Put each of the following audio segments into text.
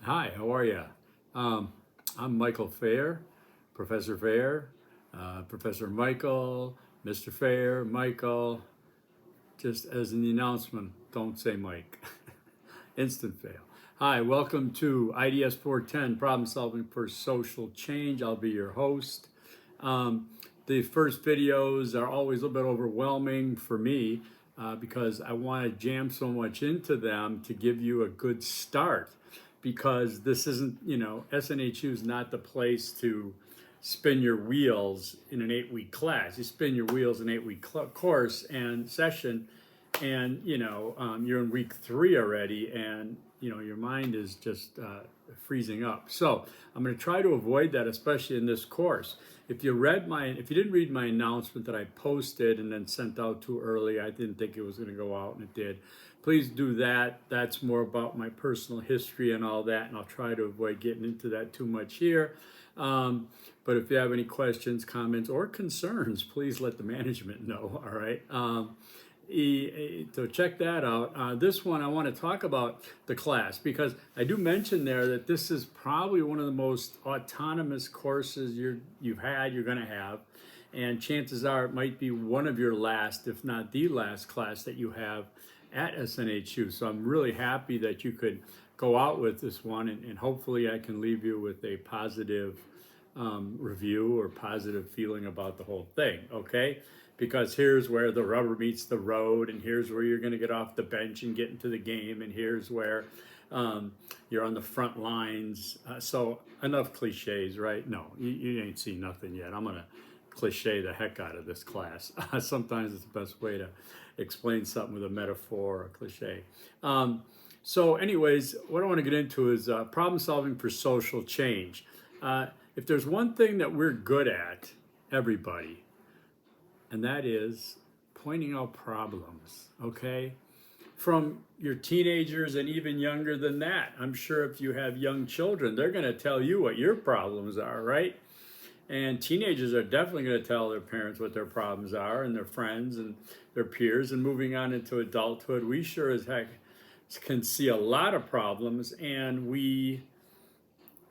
Hi, how are you? I'm Michael Fair, Professor Fair, Professor Michael, Mr. Fair, Michael. Just as in the announcement, don't say Mike. Instant fail. Hi, welcome to IDS-410 Problem Solving for Social Change. I'll be your host. The first videos are always a little bit overwhelming for me because I want to jam so much into them to give you a good start, because this isn't, SNHU is not the place to spin your wheels in an 8-week class. You spin your wheels in an 8-week course and session, and you're in week 3 already, and your mind is just freezing up. So I'm going to try to avoid that, especially in this course. If you didn't read my announcement that I posted and then sent out too early, I didn't think it was going to go out, and it did. Please do that. That's more about my personal history and all that, and I'll try to avoid getting into that too much here. But if you have any questions, comments, or concerns, please let the management know. All right. So check that out. This one, I want to talk about the class, because I do mention there that this is probably one of the most autonomous courses you're going to have, and chances are it might be one of your last, if not the last class that you have at SNHU. So I'm really happy that you could go out with this one, and hopefully I can leave you with a positive review or positive feeling about the whole thing, okay? Because here's where the rubber meets the road, and here's where you're going to get off the bench and get into the game, and here's where you're on the front lines. So enough cliches, right? No, you ain't seen nothing yet. I'm going to cliche the heck out of this class. Sometimes it's the best way to explain something with a metaphor or a cliche. So anyways, what I want to get into is problem solving for social change. If there's one thing that we're good at, everybody, and that is pointing out problems, okay? From your teenagers and even younger than that. I'm sure if you have young children, they're going to tell you what your problems are, right? And teenagers are definitely going to tell their parents what their problems are, and their friends and their peers. And moving on into adulthood, we sure as heck can see a lot of problems, and we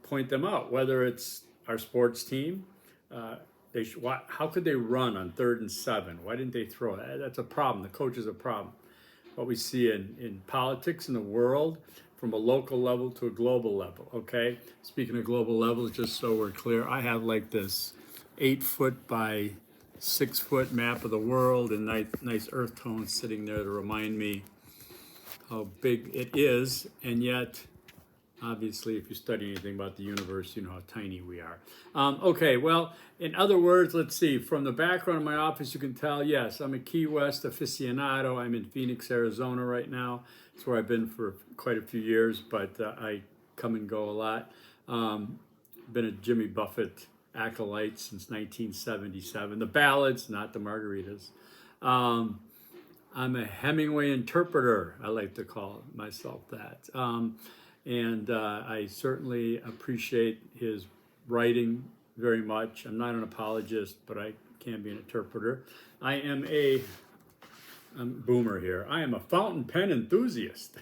point them out, whether it's our sports team. How could they run on 3rd and 7? Why didn't they throw it? That's a problem. The coach is a problem. What we see in politics in the world, from a local level to a global level, okay? Speaking of global levels, just so we're clear, I have like this 8-foot by 6-foot map of the world, and nice earth tones sitting there to remind me how big it is, and yet obviously, if you study anything about the universe, you know how tiny we are. Okay, well, in other words, let's see. From the background of my office, you can tell, yes, I'm a Key West aficionado. I'm in Phoenix, Arizona right now. It's where I've been for quite a few years, but I come and go a lot. Been a Jimmy Buffett acolyte since 1977. The ballads, not the margaritas. I'm a Hemingway interpreter. I like to call myself that. And I certainly appreciate his writing very much. I'm not an apologist, but I can be an interpreter. I'm boomer here. I am a fountain pen enthusiast.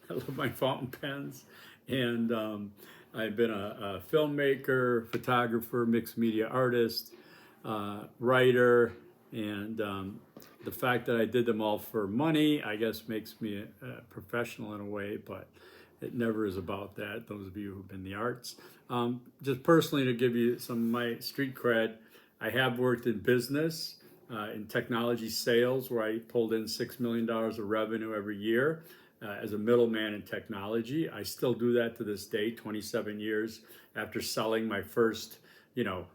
I love my fountain pens. And I've been a filmmaker, photographer, mixed media artist, writer, and the fact that I did them all for money, I guess, makes me a professional in a way, but it never is about that, those of you who've been in the arts. Just personally, to give you some of my street cred, I have worked in business, in technology sales, where I pulled in $6 million of revenue every year as a middleman in technology. I still do that to this day, 27 years after selling my first, 1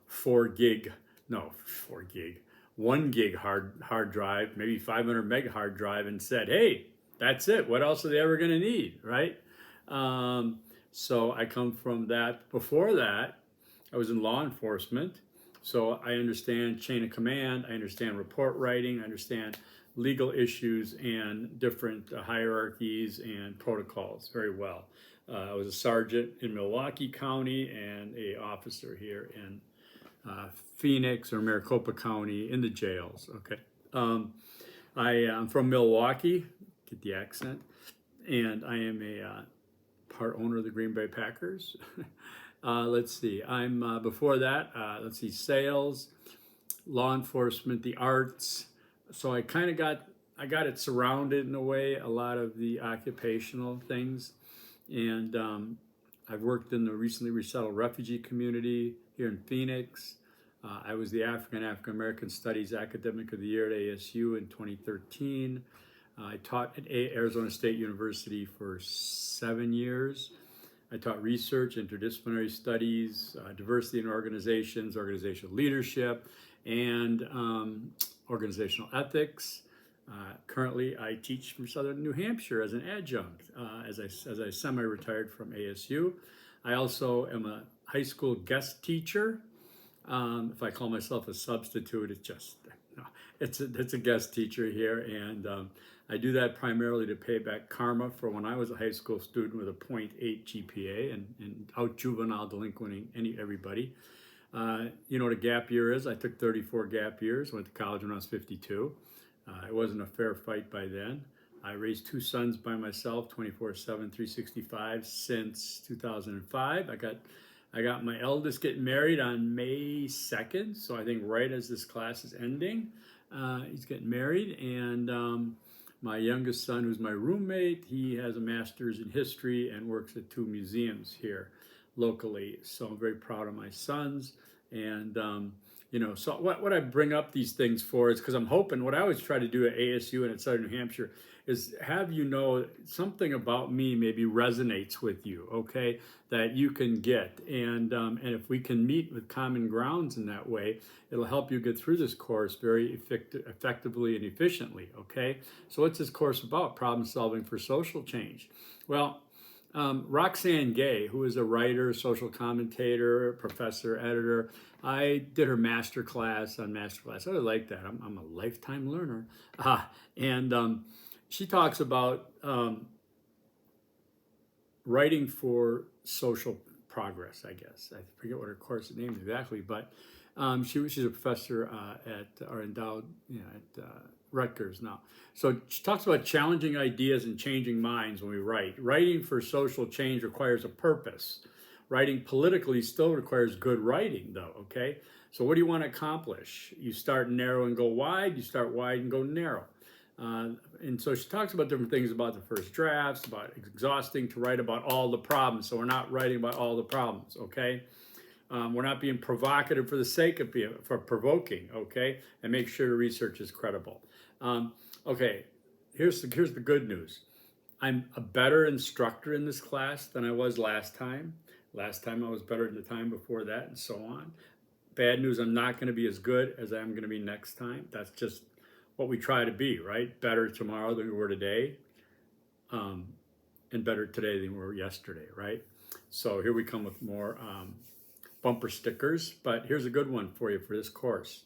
gig hard drive, maybe 500 meg hard drive, and said, hey, that's it. What else are they ever going to need, right? So I come from that. Before that, I was in law enforcement. So I understand chain of command. I understand report writing. I understand legal issues and different hierarchies and protocols very well. I was a sergeant in Milwaukee County and an officer here in Phoenix or Maricopa County in the jails. Okay. I'm from Milwaukee, get the accent, and I am a part owner of the Green Bay Packers. Let's see, I'm before that, let's see, sales, law enforcement, the arts. So I kind of I got it surrounded in a way, a lot of the occupational things. And I've worked in the recently resettled refugee community here in Phoenix. I was the African American Studies Academic of the Year at ASU in 2013. I taught at Arizona State University for 7 years. I taught research, interdisciplinary studies, diversity in organizations, organizational leadership, and organizational ethics. Currently, I teach from Southern New Hampshire as an adjunct, as I semi-retired from ASU. I also am a high school guest teacher. If I call myself a substitute, it's just, no, it's a guest teacher here, and I do that primarily to pay back karma for when I was a high school student with a .8 GPA and out juvenile delinquenting everybody. You know what a gap year is? I took 34 gap years, went to college when I was 52. It wasn't a fair fight by then. I raised 2 sons by myself, 24/7, 365 since 2005. I got my eldest getting married on May 2nd, so I think right as this class is ending, he's getting married. And my youngest son, who's my roommate, he has a master's in history and works at 2 museums here locally. So I'm very proud of my sons. And you know, so what I bring up these things for is because I'm hoping, what I always try to do at ASU and at Southern New Hampshire is have you know something about me maybe resonates with you, okay, that you can get. And if we can meet with common grounds in that way, it'll help you get through this course very effectively and efficiently, okay? So what's this course about? Problem solving for social change. Well, Roxane Gay, who is a writer, social commentator, professor, editor, I did her master class on masterclass. I really like that. I'm a lifetime learner. And she talks about writing for social progress, I guess. I forget what her course name is exactly, but she's a professor or endowed at Rutgers now. So she talks about challenging ideas and changing minds when we write. Writing for social change requires a purpose. Writing politically still requires good writing, though, okay? So what do you want to accomplish? You start narrow and go wide, you start wide and go narrow. And so she talks about different things about the first drafts, about exhausting to write about all the problems. So we're not writing about all the problems, okay? We're not being provocative for the sake of provoking, okay? And make sure the research is credible. Okay, here's the good news. I'm a better instructor in this class than I was last time. Last time I was better than the time before that, and so on. Bad news, I'm not going to be as good as I'm going to be next time. That's just what we try to be, right? Better tomorrow than we were today, and better today than we were yesterday, right? So here we come with more bumper stickers, but here's a good one for you for this course.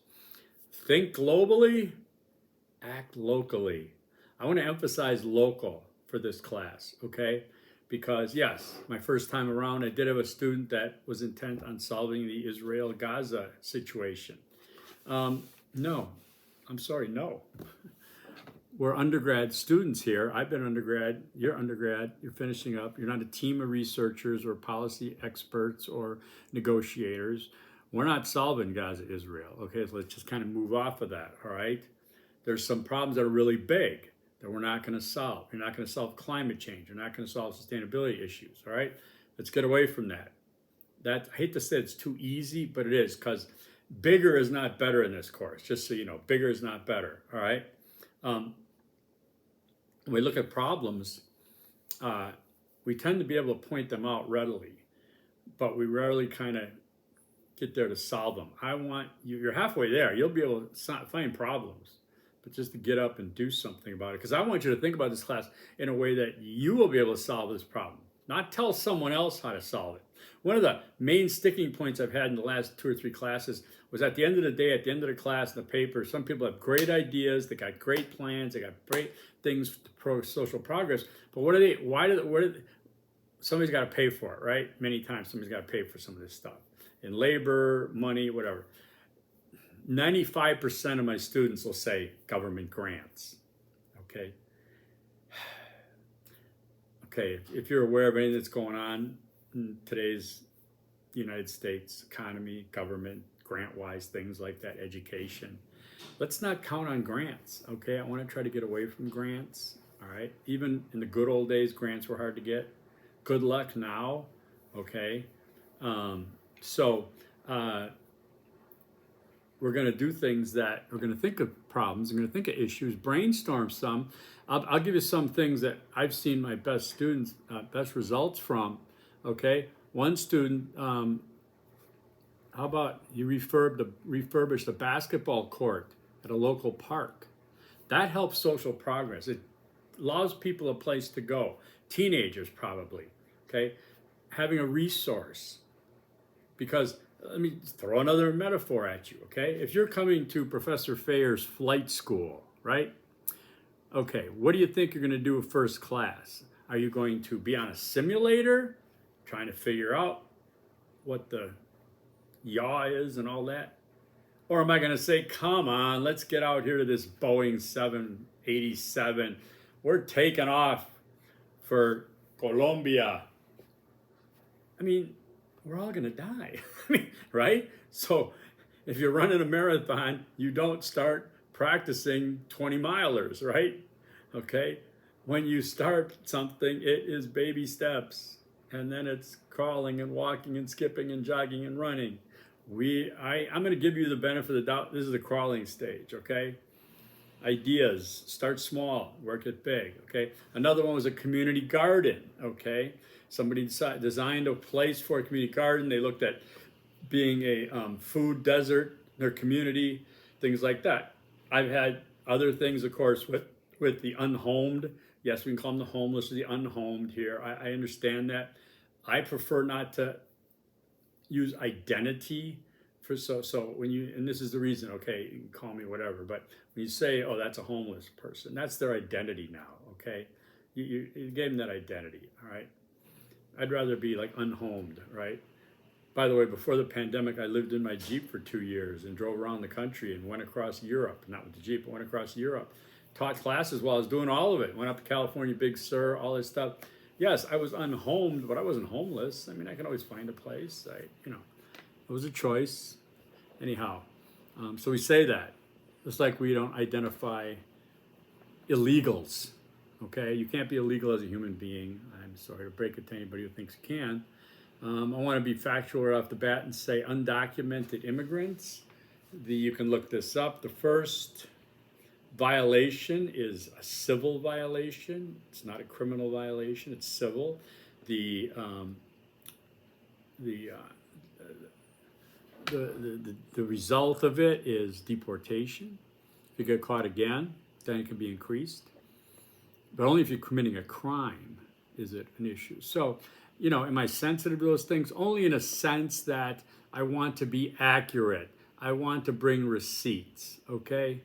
Think globally, act locally. I want to emphasize local for this class, okay? Because yes, my first time around, I did have a student that was intent on solving the Israel-Gaza situation. No, I'm sorry, no. We're undergrad students here. I've been undergrad, you're finishing up. You're not a team of researchers or policy experts or negotiators. We're not solving Gaza-Israel, okay? So let's just kind of move off of that, all right? There's some problems that are really big that we're not going to solve. You're not going to solve climate change. You're not going to solve sustainability issues, all right? Let's get away from that. I hate to say it's too easy, but it is, because bigger is not better in this course, just so you know. Bigger is not better, all right? When we look at problems, we tend to be able to point them out readily, but we rarely kind of get there to solve them. You're halfway there. You'll be able to find problems, but just to get up and do something about it. Because I want you to think about this class in a way that you will be able to solve this problem, not tell someone else how to solve it. One of the main sticking points I've had in the last 2 or 3 classes was at the end of the day, at the end of the class, in the paper, some people have great ideas, they got great plans, they got great things for social progress, but somebody's got to pay for it, right? Many times somebody's got to pay for some of this stuff. In labor, money, whatever. 95% of my students will say government grants, okay? Okay, if you're aware of anything that's going on in today's United States economy, government, grant-wise, things like that, education, let's not count on grants, okay? I want to try to get away from grants, all right? Even in the good old days, grants were hard to get. Good luck now, okay? So we're going to do things that we're going to think of problems, we're going to think of issues, brainstorm some. I'll give you some things that I've seen my best students, best results from, okay? One student, how about you refurbish the basketball court at a local park? That helps social progress. It allows people a place to go. Teenagers probably, okay? Having a resource. Because let me throw another metaphor at you, okay? If you're coming to Professor Fayer's flight school, right? Okay, what do you think you're going to do with first class? Are you going to be on a simulator, trying to figure out what the yaw is and all that? Or am I going to say, come on, let's get out here to this Boeing 787. We're taking off for Colombia. I mean, we're all going to die, right? So if you're running a marathon, you don't start practicing 20 milers, right? Okay. When you start something, it is baby steps, and then it's crawling and walking and skipping and jogging and running. I'm going to give you the benefit of the doubt. This is the crawling stage, okay? Ideas, start small, work it big, okay? Another one was a community garden, okay? Somebody designed a place for a community garden. They looked at being a food desert in their community, things like that. I've had other things, of course, with the unhomed. Yes, we can call them the homeless or the unhomed here. I understand that. I prefer not to use identity for so when you, and this is the reason, okay, you can call me whatever, but when you say, oh, that's a homeless person, that's their identity now, okay? You gave them that identity, all right? I'd rather be like unhomed, right? By the way, before the pandemic, I lived in my Jeep for 2 years and drove around the country and went across Europe, not with the Jeep, but went across Europe. Taught classes while I was doing all of it. Went up to California, Big Sur, all this stuff. Yes, I was unhomed, but I wasn't homeless. I mean, I can always find a place. It was a choice. Anyhow, so we say that. Just like we don't identify illegals, okay? You can't be illegal as a human being. I'm sorry to break it to anybody who thinks you can. I want to be factual right off the bat and say undocumented immigrants. You can look this up. The first violation is a civil violation. It's not a criminal violation. It's civil. The result of it is deportation. If you get caught again, then it can be increased. But only if you're committing a crime is it an issue. So, am I sensitive to those things? Only in a sense that I want to be accurate. I want to bring receipts, okay?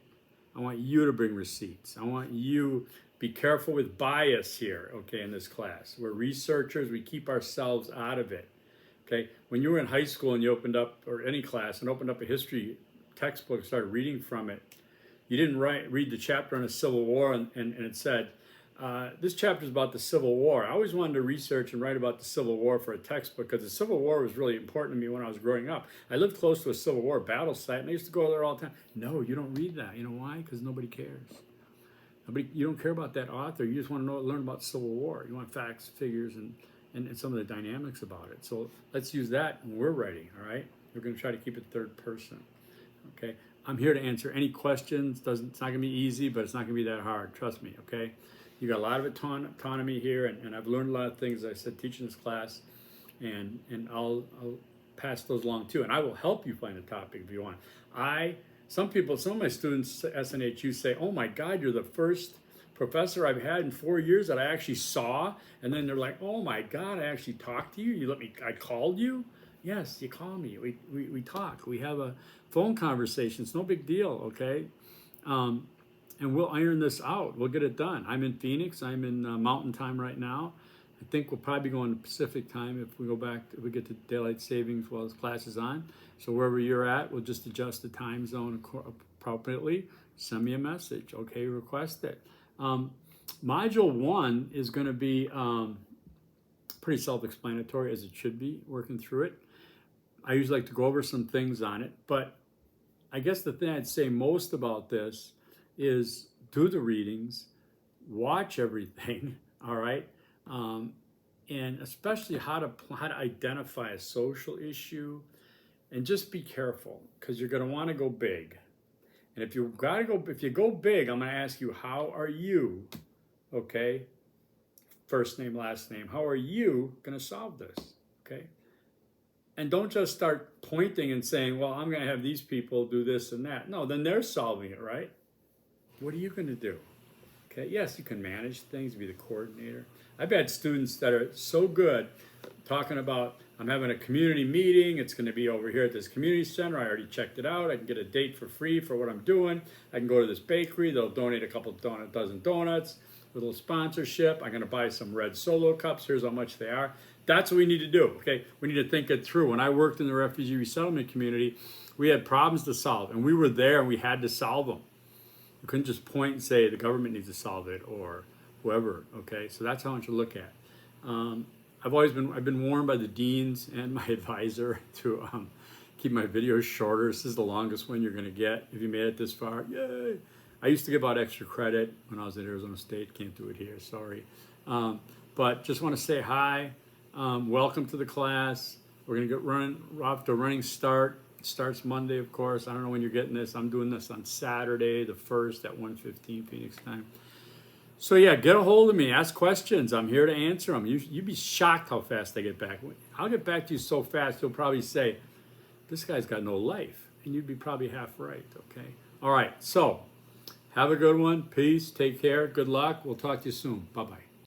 I want you to bring receipts. I want you be careful with bias here, okay, in this class. We're researchers. We keep ourselves out of it, okay? When you were in high school and you opened up, or any class, and opened up a history textbook and started reading from it, you didn't read the chapter on the Civil War and it said, this chapter is about the Civil War. I always wanted to research and write about the Civil War for a textbook because the Civil War was really important to me when I was growing up. I lived close to a Civil War battle site, and I used to go there all the time. No, you don't read that. You know why? Because nobody cares. You don't care about that author. You just want to learn about Civil War. You want facts, figures, and some of the dynamics about it. So let's use that when we're writing, all right? We're going to try to keep it third person, okay? I'm here to answer any questions. It's not going to be easy, but it's not going to be that hard. Trust me, okay? You got a lot of autonomy here, and I've learned a lot of things, as I said, teaching this class, and I'll pass those along too. And I will help you find a topic if you want. Some of my students at SNHU say, oh my God, you're the first professor I've had in 4 years that I actually saw. And then they're like, oh my God, I actually talked to you. I called you? Yes, you call me. We talk. We have a phone conversation. It's no big deal, okay? And we'll iron this out. We'll get it done. I'm in Phoenix. I'm in Mountain Time right now. I think we'll probably go into Pacific Time if we get to daylight savings while this class is on. So wherever you're at, we'll just adjust the time zone appropriately. Send me a message. Okay, request it. Module 1 is going to be pretty self-explanatory, as it should be, working through it. I usually like to go over some things on it, but I guess the thing I'd say most about this is do the readings, watch everything, all right? And especially how to identify a social issue, and just be careful, because you're going to want to go big. And if you go big, I'm going to ask you, how are you? Okay, first name, last name. How are you going to solve this? Okay, and don't just start pointing and saying, well, I'm going to have these people do this and that. No, then they're solving it, right? What are you going to do? Okay, yes, you can manage things, be the coordinator. I've had students that are so good talking about, I'm having a community meeting, it's going to be over here at this community center, I already checked it out, I can get a date for free for what I'm doing, I can go to this bakery, they'll donate a couple dozen donuts, a little sponsorship, I'm going to buy some red Solo cups, here's how much they are. That's what we need to do, okay? We need to think it through. When I worked in the refugee resettlement community, we had problems to solve, and we were there and we had to solve them. You couldn't just point and say the government needs to solve it or whoever, okay? So that's how I want you to look at. I've been warned by the deans and my advisor to keep my videos shorter. This is the longest one you're going to get if you made it this far. Yay! I used to give out extra credit when I was at Arizona State. Can't do it here, sorry. But just want to say hi. Welcome to the class. We're going to get off to a running start. It starts Monday, of course. I don't know when you're getting this. I'm doing this on Saturday, the 1st at 1:15 Phoenix time. So yeah, get a hold of me. Ask questions. I'm here to answer them. You'd be shocked how fast I get back. I'll get back to you so fast, you'll probably say, this guy's got no life. And you'd be probably half right, okay? All right, so have a good one. Peace. Take care. Good luck. We'll talk to you soon. Bye-bye.